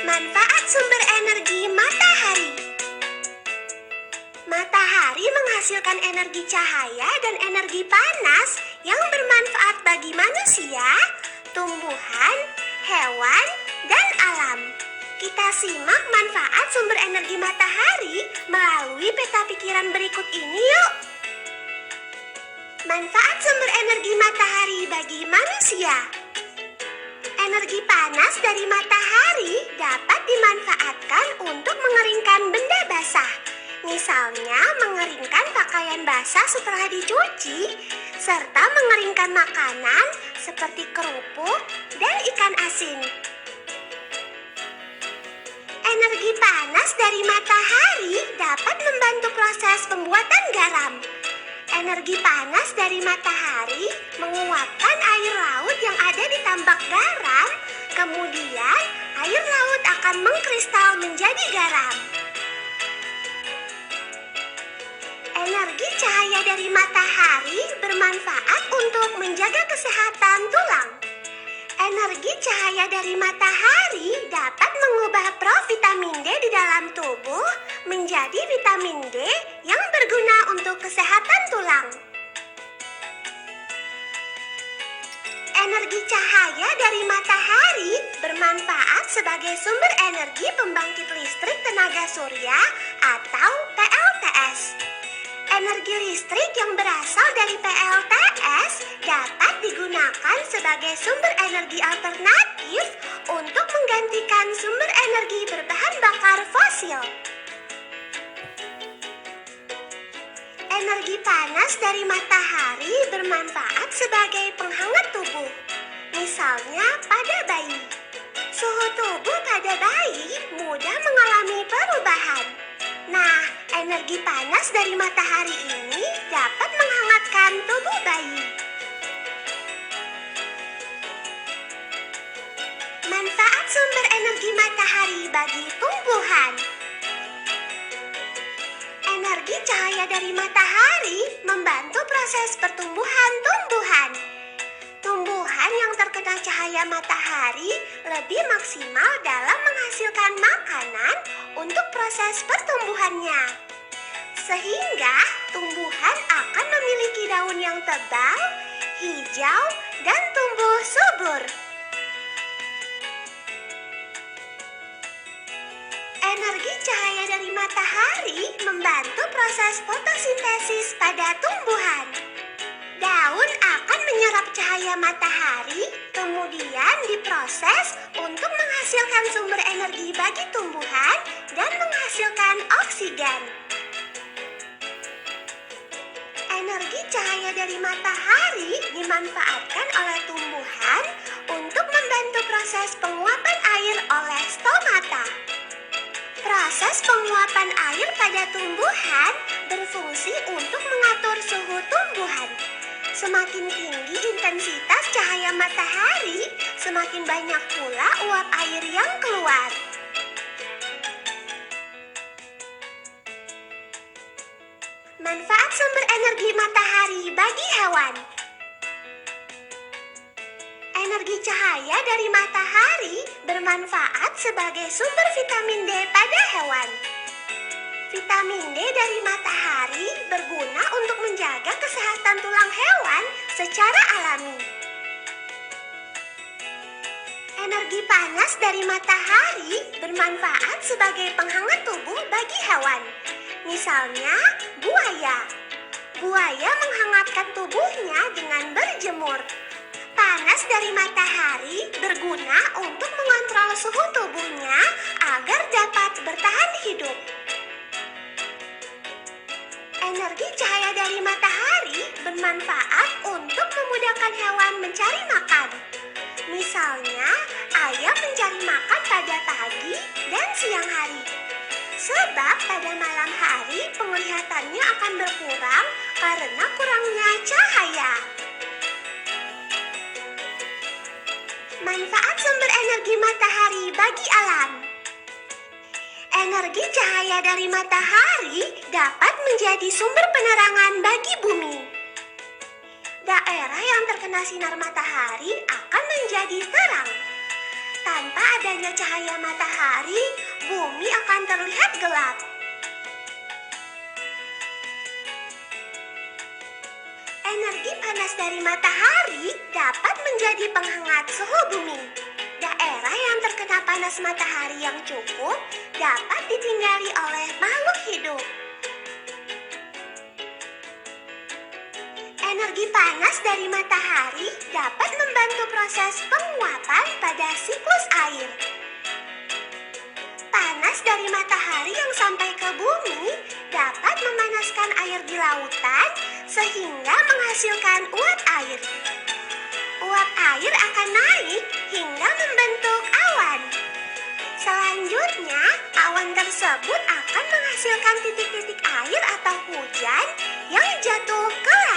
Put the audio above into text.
Manfaat sumber energi matahari. Matahari menghasilkan energi cahaya dan energi panas yang bermanfaat bagi manusia, tumbuhan, hewan, dan alam. Kita simak manfaat sumber energi matahari melalui peta pikiran berikut ini yuk. Manfaat sumber energi matahari bagi manusia. Energi panas dari matahari dapat dimanfaatkan untuk mengeringkan benda basah. Misalnya mengeringkan pakaian basah setelah dicuci, serta mengeringkan makanan seperti kerupuk dan ikan asin. Energi panas dari matahari dapat membantu proses pembuatan garam. Energi panas dari matahari menguapkan air laut yang ada di tambak garam, kemudian air laut akan mengkristal menjadi garam. Energi cahaya dari matahari bermanfaat untuk menjaga kesehatan tulang. Energi cahaya dari matahari dapat mengubah provitamin D di dalam tubuh menjadi vitamin D yang berguna untuk kesehatan tulang. Energi cahaya dari matahari bermanfaat sebagai sumber energi pembangkit listrik tenaga surya atau PLTS. Energi listrik yang berasal dari PLTS dapat digunakan sebagai sumber energi alternatif untuk menggantikan sumber energi berbahan bakar fosil. Energi panas dari matahari bermanfaat sebagai penghangat tubuh. Misalnya pada bayi. Suhu tubuh pada bayi mudah mengalami perubahan. Nah, energi panas dari matahari ini dapat menghangatkan tubuh bayi. Manfaat sumber energi matahari bagi tumbuhan. Energi cahaya dari matahari membantu proses pertumbuhan tumbuhan. Tumbuhan yang terkena cahaya matahari lebih maksimal dalam menghasilkan makanan untuk proses pertumbuhannya. Sehingga tumbuhan akan memiliki daun yang tebal, hijau, dan tumbuh subur. Energi cahaya dari matahari membantu proses fotosintesis pada tumbuhan. Daun akan menyerap cahaya matahari, kemudian diproses untuk menghasilkan sumber energi bagi tumbuhan dan menghasilkan oksigen. Energi cahaya dari matahari dimanfaatkan oleh tumbuhan untuk membantu proses penguapan air oleh stomata. Proses penguapan air pada tumbuhan berfungsi untuk mengatur suhu tumbuhan. Semakin tinggi intensitas cahaya matahari, semakin banyak pula uap air yang keluar. Manfaat sumber energi matahari bagi hewan. Energi cahaya dari matahari bermanfaat sebagai sumber vitamin D pada hewan. Vitamin D dari matahari berguna untuk menjaga kesehatan tulang hewan secara alami. Energi panas dari matahari bermanfaat sebagai penghangat tubuh bagi hewan. Misalnya, buaya. Buaya menghangatkan tubuhnya dengan berjemur. Panas dari matahari berguna untuk mengontrol suhu tubuhnya agar dapat bertahan hidup. Energi cahaya dari matahari bermanfaat untuk memudahkan hewan mencari makan. Misalnya, ayam mencari makan pada pagi dan siang hari. Sebab pada malam hari penglihatannya akan berkurang karena kurangnya cahaya. Manfaat sumber energi matahari bagi alam. Energi cahaya dari matahari dapat menjadi sumber penerangan bagi bumi. Daerah yang terkena sinar matahari akan menjadi terang. Tanpa adanya ada cahaya matahari, bumi akan terlihat gelap. Energi panas dari matahari dapat menjadi penghangat suhu bumi. Daerah yang terkena panas matahari yang cukup dapat ditinggali oleh makhluk hidup. Energi panas dari matahari dapat membantu proses penguapan pada siklus air. Panas dari matahari yang sampai ke bumi dapat memanaskan air di lautan sehingga menghasilkan uap air. Uap air akan naik hingga membentuk awan. Selanjutnya, awan tersebut akan menghasilkan titik-titik air atau hujan yang jatuh ke